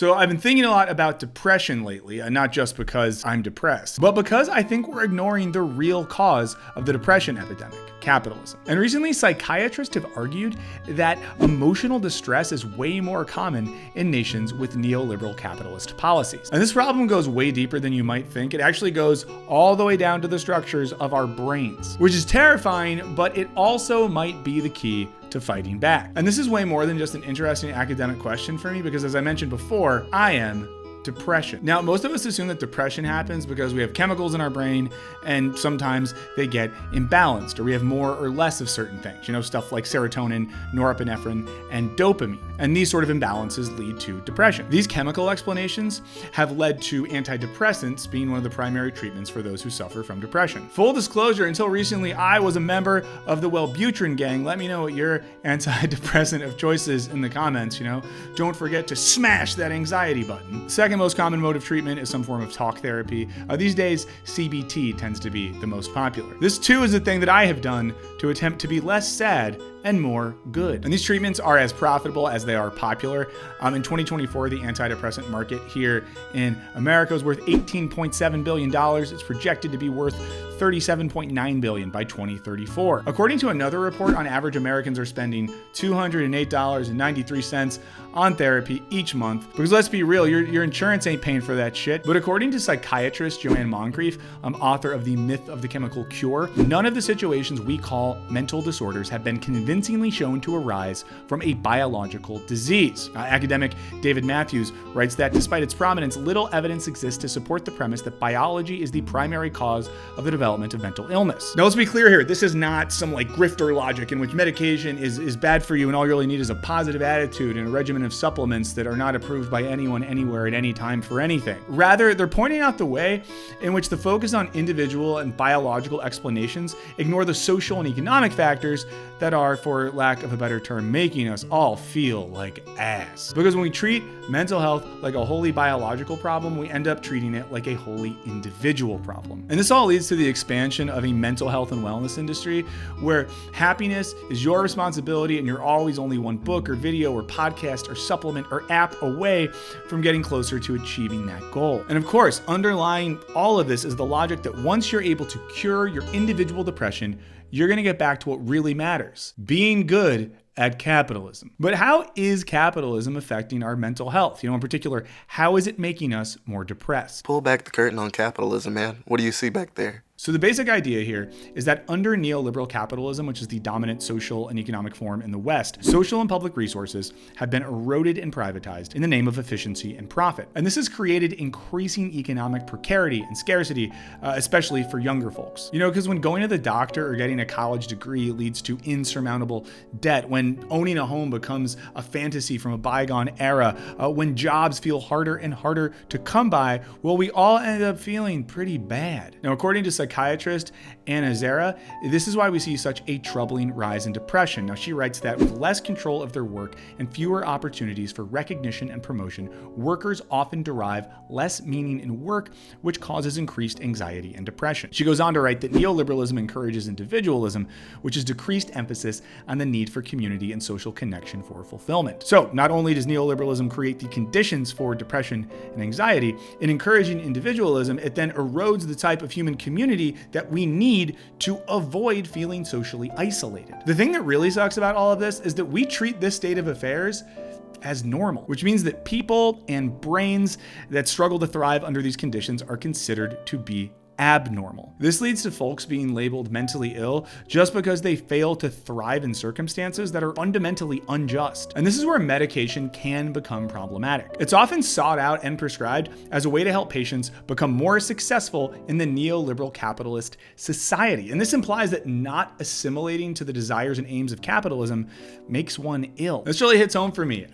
So I've been thinking a lot about depression lately, not just because I'm depressed, but because I think we're ignoring the real cause of the depression epidemic: capitalism. And recently, psychiatrists have argued that emotional distress is way more common in nations with neoliberal capitalist policies. And this problem goes way deeper than you might think. It actually goes all the way down to the structures of our brains, which is terrifying, but it also might be the key to fighting back. And this is way more than just an interesting academic question for me, because as I mentioned before, I am depression. Now, most of us assume that depression happens because we have chemicals in our brain and sometimes they get imbalanced, or we have more or less of certain things, stuff like serotonin, norepinephrine, and dopamine. And these sort of imbalances lead to depression. These chemical explanations have led to antidepressants being one of the primary treatments for those who suffer from depression. Full disclosure, until recently, I was a member of the Wellbutrin gang. Let me know what your antidepressant of choice is in the comments, Don't forget to smash that anxiety button. Second most common mode of treatment is some form of talk therapy. These days, CBT tends to be the most popular. This too is a thing that I have done to attempt to be less sad and more good. And these treatments are as profitable as they are popular. In 2024, the antidepressant market here in America is worth $18.7 billion. It's projected to be worth $37.9 billion by 2034. According to another report, on average, Americans are spending $208.93 on therapy each month. Because let's be real, your insurance ain't paying for that shit. But according to psychiatrist Joanne Moncrief, author of The Myth of the Chemical Cure, none of the situations we call mental disorders have been convincingly shown to arise from a biological disease. Academic David Matthews writes that despite its prominence, little evidence exists to support the premise that biology is the primary cause of the development of mental illness. Now, let's be clear here. This is not some grifter logic in which medication is bad for you and all you really need is a positive attitude and a regimen of supplements that are not approved by anyone, anywhere, at any time for anything. Rather, they're pointing out the way in which the focus on individual and biological explanations ignore the social and economic factors that are, for lack of a better term, making us all feel like ass. Because when we treat mental health like a wholly biological problem, we end up treating it like a wholly individual problem. And this all leads to the expansion of a mental health and wellness industry where happiness is your responsibility and you're always only one book or video or podcast or supplement or app away from getting closer to achieving that goal. And of course, underlying all of this is the logic that once you're able to cure your individual depression, you're going to get back to what really matters: being good at capitalism. But how is capitalism affecting our mental health? In particular, how is it making us more depressed? Pull back the curtain on capitalism, man. What do you see back there? So the basic idea here is that under neoliberal capitalism, which is the dominant social and economic form in the West, social and public resources have been eroded and privatized in the name of efficiency and profit. And this has created increasing economic precarity and scarcity, especially for younger folks. Because when going to the doctor or getting a college degree leads to insurmountable debt, when owning a home becomes a fantasy from a bygone era, when jobs feel harder and harder to come by, well, we all end up feeling pretty bad. Now, according to psychiatrist Anna Zara, this is why we see such a troubling rise in depression. Now, she writes that with less control of their work and fewer opportunities for recognition and promotion, workers often derive less meaning in work, which causes increased anxiety and depression. She goes on to write that neoliberalism encourages individualism, which is decreased emphasis on the need for community and social connection for fulfillment. So not only does neoliberalism create the conditions for depression and anxiety, in encouraging individualism, it then erodes the type of human community that we need to avoid feeling socially isolated. The thing that really sucks about all of this is that we treat this state of affairs as normal, which means that people and brains that struggle to thrive under these conditions are considered to be abnormal. This leads to folks being labeled mentally ill just because they fail to thrive in circumstances that are fundamentally unjust. And this is where medication can become problematic. It's often sought out and prescribed as a way to help patients become more successful in the neoliberal capitalist society. And this implies that not assimilating to the desires and aims of capitalism makes one ill. This really hits home for me.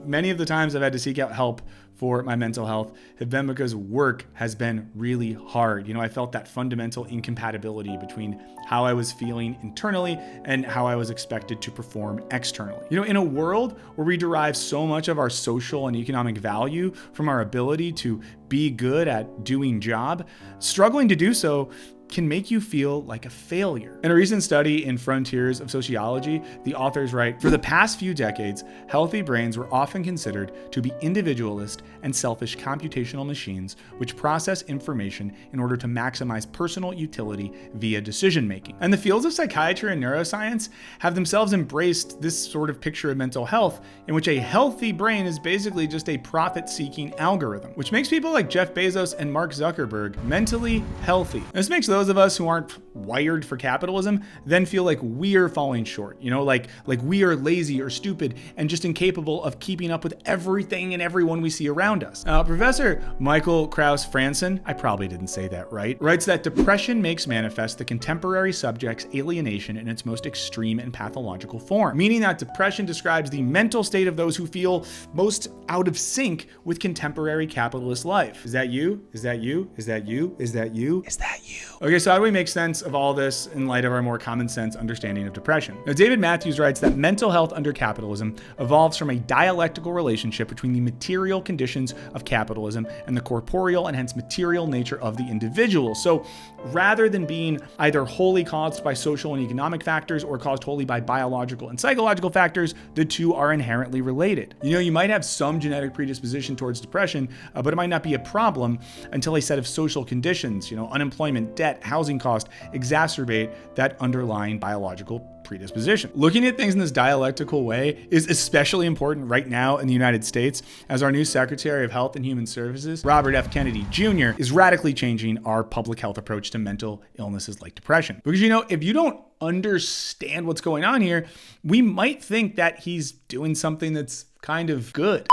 Many of the times I've had to seek out help for my mental health have been because work has been really hard. I felt that fundamental incompatibility between how I was feeling internally and how I was expected to perform externally. In a world where we derive so much of our social and economic value from our ability to be good at doing job, struggling to do so can make you feel like a failure. In a recent study in Frontiers of Sociology, the authors write, "For the past few decades, healthy brains were often considered to be individualist and selfish computational machines which process information in order to maximize personal utility via decision making." And the fields of psychiatry and neuroscience have themselves embraced this sort of picture of mental health, in which a healthy brain is basically just a profit-seeking algorithm, which makes people like Jeff Bezos and Mark Zuckerberg mentally healthy. And this makes those of us who aren't wired for capitalism then feel like we're falling short, like we are lazy or stupid and just incapable of keeping up with everything and everyone we see around us. Professor Michael Krauss-Franzen, I probably didn't say that right, writes that depression makes manifest the contemporary subject's alienation in its most extreme and pathological form, meaning that depression describes the mental state of those who feel most out of sync with contemporary capitalist life. Is that you? Is that you? Is that you? Is that you? Is that you? Okay, so how do we make sense of all this in light of our more common sense understanding of depression? Now, David Matthews writes that mental health under capitalism evolves from a dialectical relationship between the material conditions of capitalism and the corporeal and hence material nature of the individual. So rather than being either wholly caused by social and economic factors or caused wholly by biological and psychological factors, the two are inherently related. You might have some genetic predisposition towards depression, but it might not be a problem until a set of social conditions, unemployment, debt, housing cost, exacerbate that underlying biological predisposition. Looking at things in this dialectical way is especially important right now in the United States, as our new Secretary of Health and Human Services, Robert F. Kennedy Jr., is radically changing our public health approach to mental illnesses like depression. Because, if you don't understand what's going on here, we might think that he's doing something that's kind of good.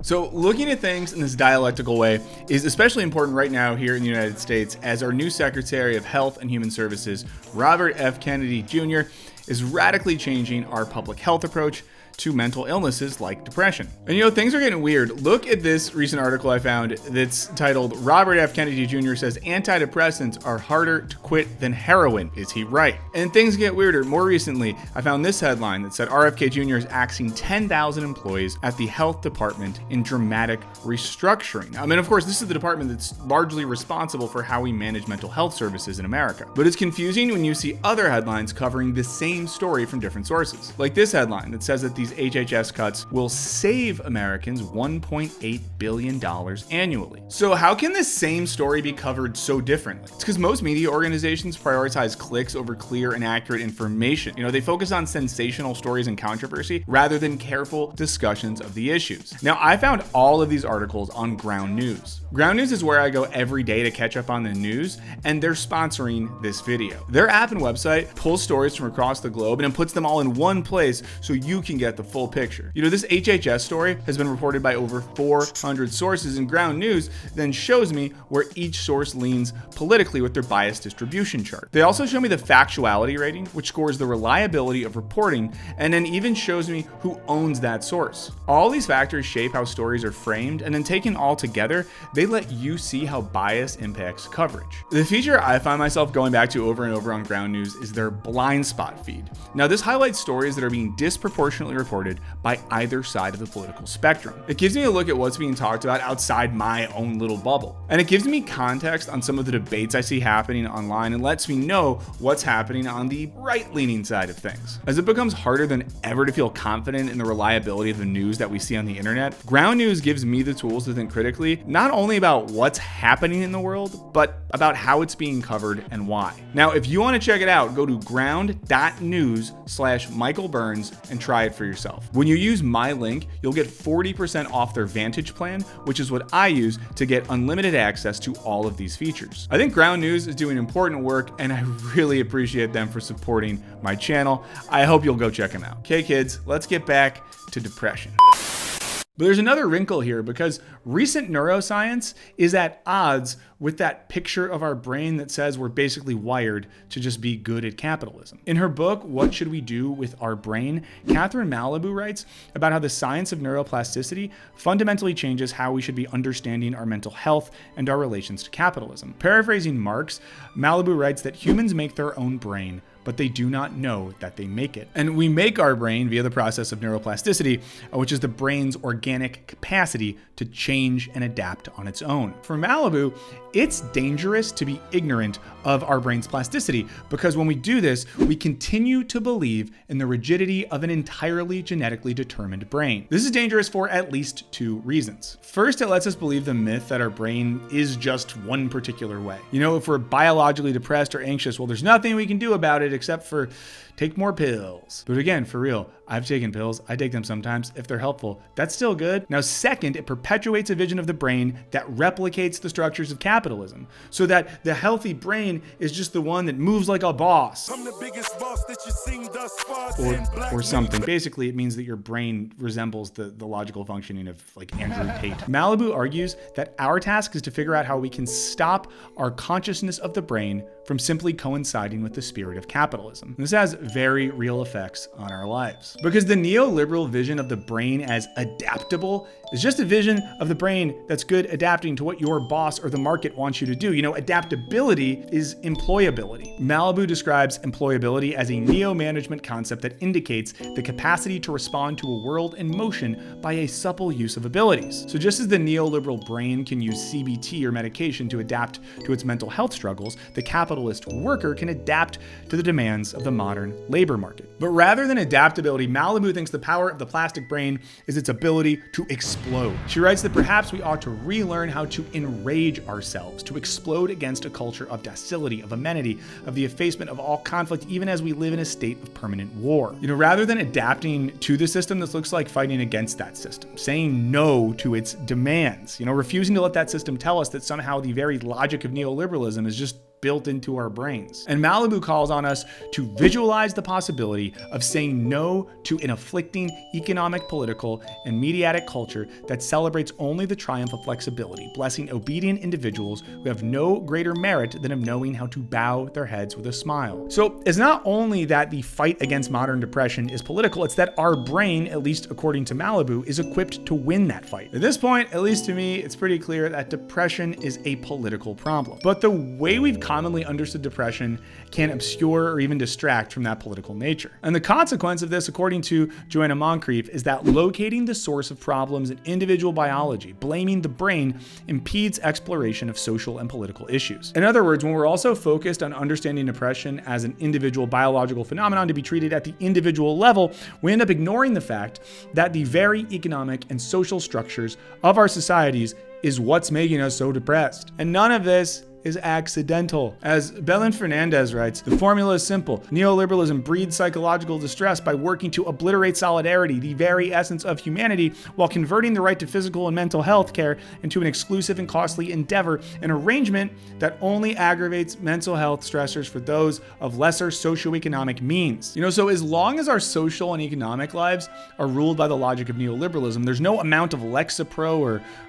So looking at things in this dialectical way is especially important right now here in the United States, as our new Secretary of Health and Human Services, Robert F. Kennedy Jr., is radically changing our public health approach to mental illnesses like depression. And things are getting weird. Look at this recent article I found that's titled, "Robert F. Kennedy Jr. says antidepressants are harder to quit than heroin. Is he right?" And things get weirder. More recently, I found this headline that said RFK Jr. is axing 10,000 employees at the health department in dramatic restructuring. Of course, this is the department that's largely responsible for how we manage mental health services in America. But it's confusing when you see other headlines covering the same story from different sources. Like this headline that says that these HHS cuts will save Americans $1.8 billion annually. So how can this same story be covered so differently? It's because most media organizations prioritize clicks over clear and accurate information. They focus on sensational stories and controversy rather than careful discussions of the issues. Now, I found all of these articles on Ground News. Ground News is where I go every day to catch up on the news, and they're sponsoring this video. Their app and website pulls stories from across the globe and puts them all in one place so you can get the full picture. This HHS story has been reported by over 400 sources, and Ground News then shows me where each source leans politically with their bias distribution chart. They also show me the factuality rating, which scores the reliability of reporting, and then even shows me who owns that source. All these factors shape how stories are framed, and then taken all together, they let you see how bias impacts coverage. The feature I find myself going back to over and over on Ground News is their blind spot feed. Now, this highlights stories that are being disproportionately reported by either side of the political spectrum. It gives me a look at what's being talked about outside my own little bubble. And it gives me context on some of the debates I see happening online and lets me know what's happening on the right-leaning side of things. As it becomes harder than ever to feel confident in the reliability of the news that we see on the internet, Ground News gives me the tools to think critically, not only about what's happening in the world, but about how it's being covered and why. Now, if you want to check it out, go to ground.news/Michael Burns and try it for yourself. When you use my link, you'll get 40% off their Vantage plan, which is what I use to get unlimited access to all of these features. I think Ground News is doing important work, and I really appreciate them for supporting my channel. I hope you'll go check them out. Okay, kids, let's get back to depression. But there's another wrinkle here, because recent neuroscience is at odds with that picture of our brain that says we're basically wired to just be good at capitalism. In her book, What Should We Do with Our Brain?, Catherine Malibu writes about how the science of neuroplasticity fundamentally changes how we should be understanding our mental health and our relations to capitalism. Paraphrasing Marx, Malibu writes that humans make their own brain but they do not know that they make it. And we make our brain via the process of neuroplasticity, which is the brain's organic capacity to change and adapt on its own. For Malibu, it's dangerous to be ignorant of our brain's plasticity, because when we do this, we continue to believe in the rigidity of an entirely genetically determined brain. This is dangerous for at least two reasons. First, it lets us believe the myth that our brain is just one particular way. If we're biologically depressed or anxious, well, there's nothing we can do about it except for take more pills. But again, for real, I've taken pills. I take them sometimes. If they're helpful, that's still good. Now, second, it perpetuates a vision of the brain that replicates the structures of capitalism, so that the healthy brain is just the one that moves like a boss. I'm the biggest boss that you've seen thus far. Or something. Basically, it means that your brain resembles the logical functioning of like Andrew Tate. Malibu argues that our task is to figure out how we can stop our consciousness of the brain from simply coinciding with the spirit of capitalism. And this has very real effects on our lives. Because the neoliberal vision of the brain as adaptable is just a vision of the brain that's good adapting to what your boss or the market wants you to do. Adaptability is employability. Malibu describes employability as a neo-management concept that indicates the capacity to respond to a world in motion by a supple use of abilities. So just as the neoliberal brain can use CBT or medication to adapt to its mental health struggles, the capitalist worker can adapt to the demands of the modern labor market. But rather than adaptability, Malibu thinks the power of the plastic brain is its ability to explode. She writes that perhaps we ought to relearn how to enrage ourselves, to explode against a culture of docility, of amenity, of the effacement of all conflict, even as we live in a state of permanent war. Rather than adapting to the system, this looks like fighting against that system, saying no to its demands, refusing to let that system tell us that somehow the very logic of neoliberalism is just built into our brains. And Malibu calls on us to visualize the possibility of saying no to an afflicting economic, political, and mediatic culture that celebrates only the triumph of flexibility, blessing obedient individuals who have no greater merit than of knowing how to bow their heads with a smile. So it's not only that the fight against modern depression is political, it's that our brain, at least according to Malibu, is equipped to win that fight. At this point, at least to me, it's pretty clear that depression is a political problem. But the way we've commonly understood depression can obscure or even distract from that political nature. And the consequence of this, according to Joanna Moncrief, is that locating the source of problems in individual biology, blaming the brain, impedes exploration of social and political issues. In other words, when we're also focused on understanding depression as an individual biological phenomenon to be treated at the individual level, we end up ignoring the fact that the very economic and social structures of our societies is what's making us so depressed. And none of this is accidental. As Belen Fernandez writes, the formula is simple. Neoliberalism breeds psychological distress by working to obliterate solidarity, the very essence of humanity, while converting the right to physical and mental health care into an exclusive and costly endeavor, an arrangement that only aggravates mental health stressors for those of lesser socioeconomic means. So as long as our social and economic lives are ruled by the logic of neoliberalism, there's no amount of Lexapro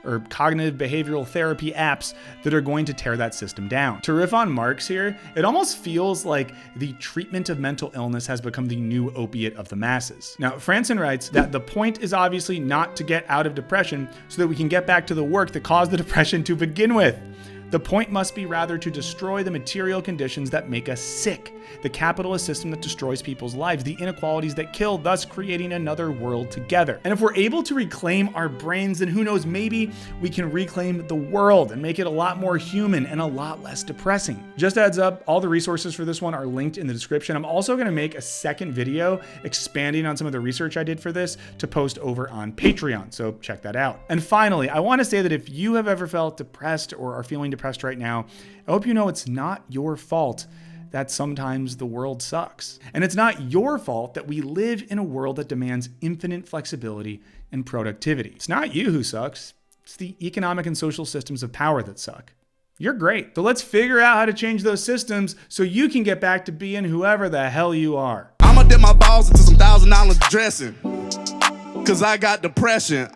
or cognitive behavioral therapy apps that are going to tear that system down. To riff on Marx here, it almost feels like the treatment of mental illness has become the new opiate of the masses. Now, Franson writes that the point is obviously not to get out of depression so that we can get back to the work that caused the depression to begin with. The point must be rather to destroy the material conditions that make us sick, the capitalist system that destroys people's lives, the inequalities that kill, thus creating another world together. And if we're able to reclaim our brains, then who knows, maybe we can reclaim the world and make it a lot more human and a lot less depressing. Just a heads up, all the resources for this one are linked in the description. I'm also going to make a second video expanding on some of the research I did for this to post over on Patreon, so check that out. And finally, I want to say that if you have ever felt depressed or are feeling depressed right now, I hope you know it's not your fault that sometimes the world sucks. And it's not your fault that we live in a world that demands infinite flexibility and productivity. It's not you who sucks. It's the economic and social systems of power that suck. You're great. So let's figure out how to change those systems so you can get back to being whoever the hell you are. I'ma dip my balls into some $1,000 dressing, cause I got depression.